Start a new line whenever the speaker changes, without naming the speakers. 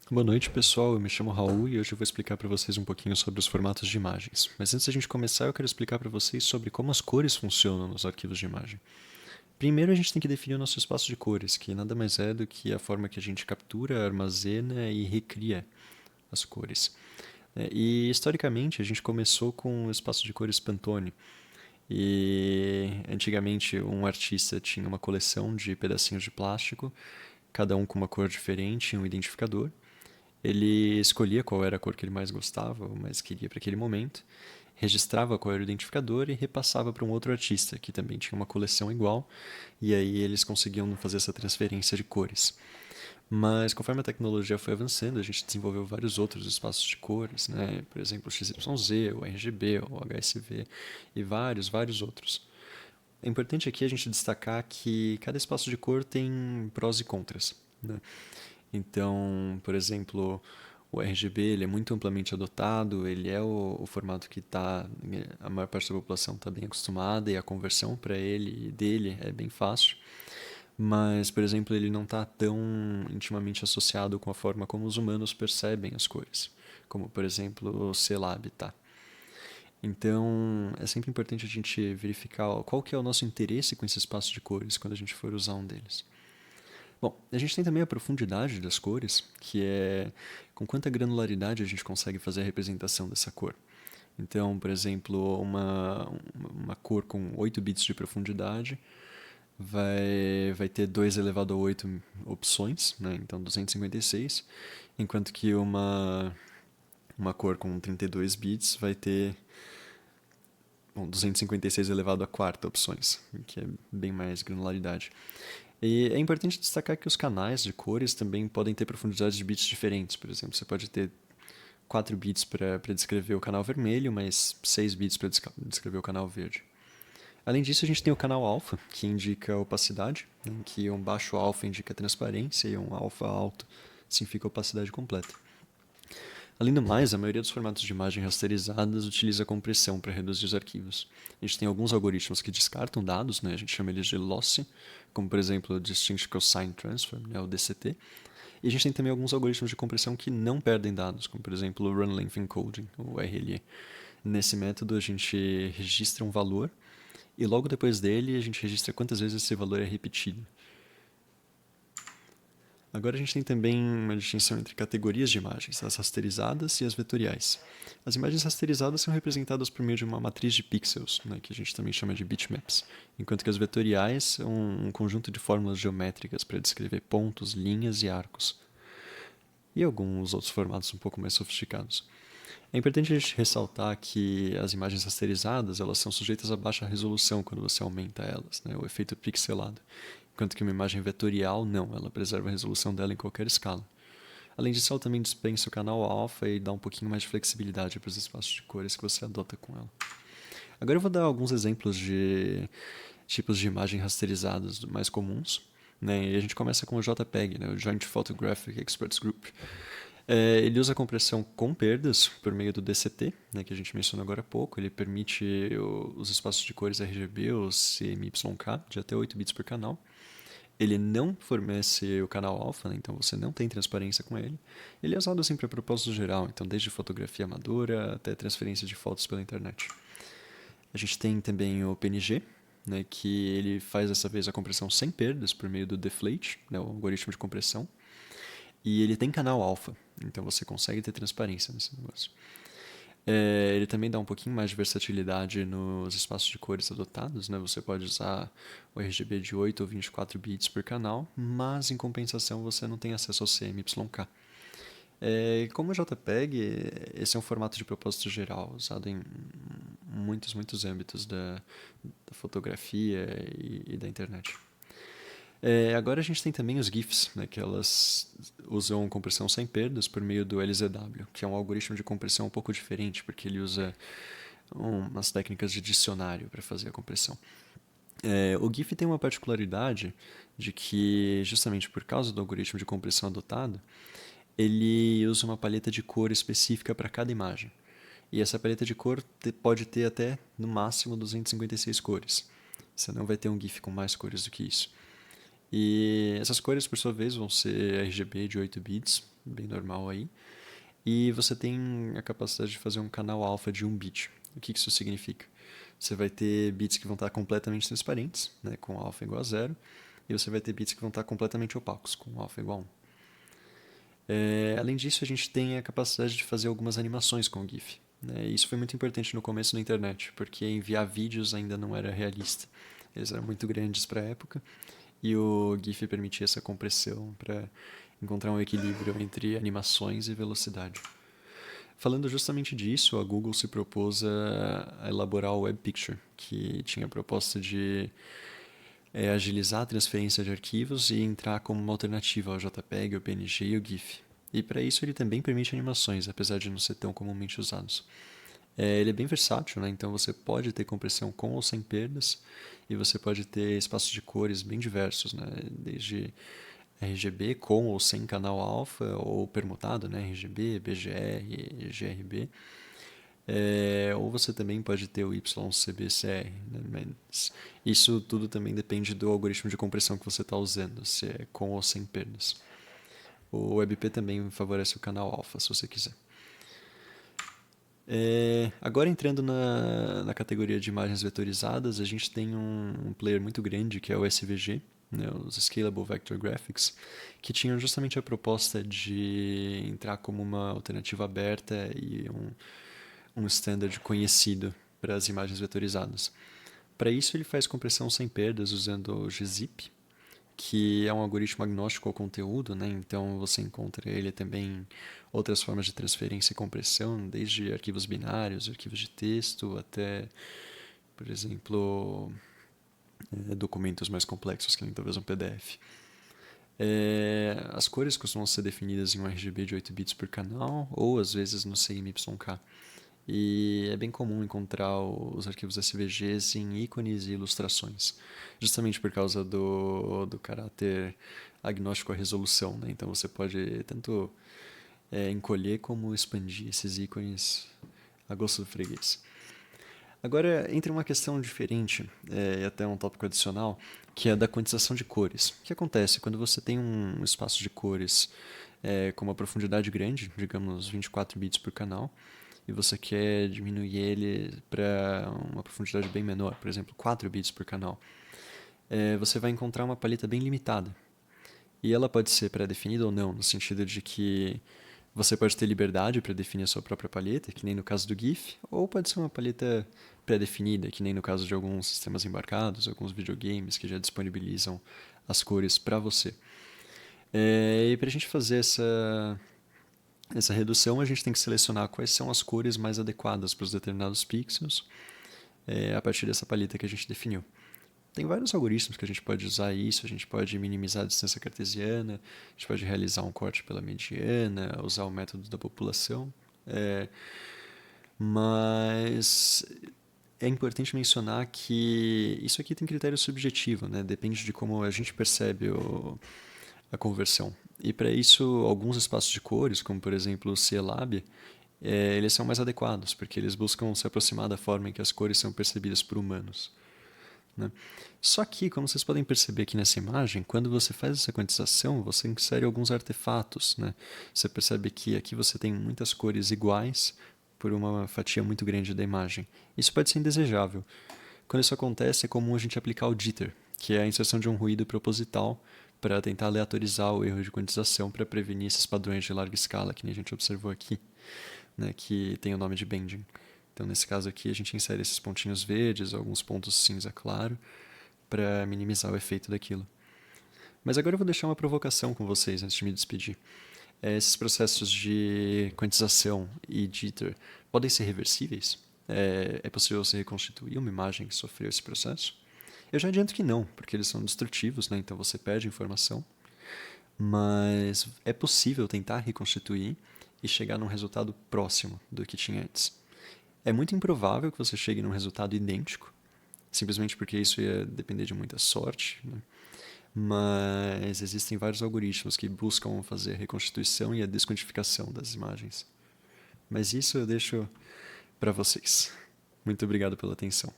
Boa noite, pessoal. Eu me chamo Raul e hoje eu vou explicar para vocês um pouquinho sobre os formatos de imagens. Mas antes da gente começar, eu quero explicar para vocês sobre como as cores funcionam nos arquivos de imagem. Primeiro, a gente tem que definir o nosso espaço de cores, que nada mais é do que a forma que a gente captura, armazena e recria as cores. E historicamente, a gente começou com o espaço de cores Pantone. E antigamente, um artista tinha uma coleção de pedacinhos de plástico, cada um com uma cor diferente e um identificador. Ele escolhia qual era a cor que ele mais gostava ou mais queria para aquele momento, registrava qual era o identificador e repassava para um outro artista que também tinha uma coleção igual, e aí eles conseguiam fazer essa transferência de cores. Mas conforme a tecnologia foi avançando, a gente desenvolveu vários outros espaços de cores, né? Por exemplo, o XYZ, o RGB, o HSV e vários outros. É importante aqui a gente destacar que cada espaço de cor tem prós e contras, né? Então, por exemplo, o RGB ele é muito amplamente adotado, ele é o formato que a maior parte da população está bem acostumada e a conversão para ele e dele é bem fácil. Mas, por exemplo, ele não está tão intimamente associado com a forma como os humanos percebem as cores, como, por exemplo, o Celab tá. Então, é sempre importante a gente verificar qual que é o nosso interesse com esse espaço de cores quando a gente for usar um deles. Bom, a gente tem também a profundidade das cores, que é com quanta granularidade a gente consegue fazer a representação dessa cor. Então, por exemplo, uma cor com 8 bits de profundidade vai ter 2 elevado a 8 opções, né? Então 256, enquanto que uma cor com 32 bits vai ter 256 elevado a quarta opções, que é bem mais granularidade. E é importante destacar que os canais de cores também podem ter profundidades de bits diferentes. Por exemplo, você pode ter 4 bits para descrever o canal vermelho, mas 6 bits para descrever o canal verde. Além disso, a gente tem o canal alfa, que indica opacidade, em que um baixo alfa indica transparência e um alfa alto significa opacidade completa. Além do mais, a maioria dos formatos de imagem rasterizadas utiliza compressão para reduzir os arquivos. A gente tem alguns algoritmos que descartam dados, né? A gente chama eles de lossy, como por exemplo o Distinct Cosine Transform, né? O DCT. E a gente tem também alguns algoritmos de compressão que não perdem dados, como por exemplo o Run Length Encoding, o RLE. Nesse método a gente registra um valor e logo depois dele a gente registra quantas vezes esse valor é repetido. Agora a gente tem também uma distinção entre categorias de imagens, as rasterizadas e as vetoriais. As imagens rasterizadas são representadas por meio de uma matriz de pixels, né, que a gente também chama de bitmaps, enquanto que as vetoriais são um conjunto de fórmulas geométricas para descrever pontos, linhas e arcos, e alguns outros formatos um pouco mais sofisticados. É importante a gente ressaltar que as imagens rasterizadas elas são sujeitas a baixa resolução quando você aumenta elas, né, o efeito pixelado, enquanto que uma imagem vetorial não, ela preserva a resolução dela em qualquer escala. Além disso, ela também dispensa o canal alfa e dá um pouquinho mais de flexibilidade para os espaços de cores que você adota com ela. Agora eu vou dar alguns exemplos de tipos de imagem rasterizadas mais comuns. Né? E a gente começa com o JPEG, né? O Joint Photographic Experts Group. Ele usa compressão com perdas por meio do DCT, né, que a gente mencionou agora há pouco. Ele permite os espaços de cores RGB ou CMYK de até 8 bits por canal. Ele não fornece o canal alfa, né, então você não tem transparência com ele. Ele é usado assim para propósito geral, então desde fotografia amadora até transferência de fotos pela internet. A gente tem também o PNG, né, que ele faz dessa vez a compressão sem perdas por meio do deflate, né, o algoritmo de compressão. E ele tem canal alfa, então você consegue ter transparência nesse negócio. Ele também dá um pouquinho mais de versatilidade nos espaços de cores adotados, né? Você pode usar o RGB de 8 ou 24 bits por canal, mas em compensação você não tem acesso ao CMYK. Como o JPEG, esse é um formato de propósito geral, usado em muitos âmbitos da fotografia e da internet. Agora a gente tem também os GIFs, né, que elas usam compressão sem perdas por meio do LZW, que é um algoritmo de compressão um pouco diferente, porque ele usa umas técnicas de dicionário para fazer a compressão. O GIF tem uma particularidade de que, justamente por causa do algoritmo de compressão adotado, ele usa uma paleta de cor específica para cada imagem. E essa paleta de cor pode ter até, no máximo, 256 cores. Você não vai ter um GIF com mais cores do que isso. E essas cores, por sua vez, vão ser RGB de 8 bits, bem normal aí. E você tem a capacidade de fazer um canal alfa de 1 bit. O que isso significa? Você vai ter bits que vão estar completamente transparentes, né, com alfa igual a 0, e você vai ter bits que vão estar completamente opacos, com alfa igual a 1. Além disso, a gente tem a capacidade de fazer algumas animações com o GIF. Né? Isso foi muito importante no começo da internet, porque enviar vídeos ainda não era realista. Eles eram muito grandes para a época, e o GIF permitia essa compressão para encontrar um equilíbrio entre animações e velocidade. Falando justamente disso, a Google se propôs a elaborar o Web Picture, que tinha a proposta de agilizar a transferência de arquivos e entrar como uma alternativa ao JPEG, o PNG e o GIF. E para isso ele também permite animações, apesar de não ser tão comumente usados. Ele é bem versátil, né? Então você pode ter compressão com ou sem perdas, e você pode ter espaços de cores bem diversos, né? Desde RGB com ou sem canal alfa, ou permutado, né? RGB, BGR, GRB. Ou você também pode ter o YCBCR, né? Mas isso tudo também depende do algoritmo de compressão que você está usando, se é com ou sem perdas. O WebP também favorece o canal alfa, se você quiser. Agora entrando na categoria de imagens vetorizadas, a gente tem um player muito grande que é o SVG, né, os Scalable Vector Graphics, que tinham justamente a proposta de entrar como uma alternativa aberta e um standard conhecido para as imagens vetorizadas. Para isso ele faz compressão sem perdas usando o gzip, que é um algoritmo agnóstico ao conteúdo, né? Então você encontra ele também em outras formas de transferência e compressão, desde arquivos binários, arquivos de texto, até, por exemplo, documentos mais complexos, que nem talvez um PDF. As cores costumam ser definidas em um RGB de 8 bits por canal, ou às vezes no CMYK. E é bem comum encontrar os arquivos SVGs em ícones e ilustrações, justamente por causa do caráter agnóstico à resolução. Né? Então você pode tanto encolher como expandir esses ícones a gosto do freguês. Agora entra uma questão diferente, e até um tópico adicional, que é da quantização de cores. O que acontece quando você tem um espaço de cores com uma profundidade grande, digamos 24 bits por canal, e você quer diminuir ele para uma profundidade bem menor, por exemplo, 4 bits por canal, você vai encontrar uma paleta bem limitada. E ela pode ser pré-definida ou não, no sentido de que você pode ter liberdade para definir a sua própria paleta, que nem no caso do GIF, ou pode ser uma paleta pré-definida, que nem no caso de alguns sistemas embarcados, alguns videogames que já disponibilizam as cores para você. E para a gente fazer essa redução, a gente tem que selecionar quais são as cores mais adequadas para os determinados pixels a partir dessa paleta que a gente definiu. Tem vários algoritmos que a gente pode usar isso, a gente pode minimizar a distância cartesiana, a gente pode realizar um corte pela mediana, usar o método da população, mas é importante mencionar que isso aqui tem critério subjetivo, né? Depende de como a gente percebe a conversão. E para isso, alguns espaços de cores, como por exemplo o CLab, eles são mais adequados, porque eles buscam se aproximar da forma em que as cores são percebidas por humanos. Né? Só que, como vocês podem perceber aqui nessa imagem, quando você faz essa quantização, você insere alguns artefatos. Né? Você percebe que aqui você tem muitas cores iguais por uma fatia muito grande da imagem. Isso pode ser indesejável. Quando isso acontece, é comum a gente aplicar o jitter, que é a inserção de um ruído proposital para tentar aleatorizar o erro de quantização para prevenir esses padrões de larga escala que nem a gente observou aqui, né, que tem o nome de bending. Então, nesse caso aqui, a gente insere esses pontinhos verdes, alguns pontos cinza claro, para minimizar o efeito daquilo. Mas agora eu vou deixar uma provocação com vocês antes de me despedir. Esses processos de quantização e jitter podem ser reversíveis? É possível você reconstituir uma imagem que sofreu esse processo? Eu já adianto que não, porque eles são destrutivos, né? Então você perde informação. Mas é possível tentar reconstituir e chegar num resultado próximo do que tinha antes. É muito improvável que você chegue num resultado idêntico, simplesmente porque isso ia depender de muita sorte, né? Mas existem vários algoritmos que buscam fazer a reconstituição e a descodificação das imagens. Mas isso eu deixo para vocês. Muito obrigado pela atenção.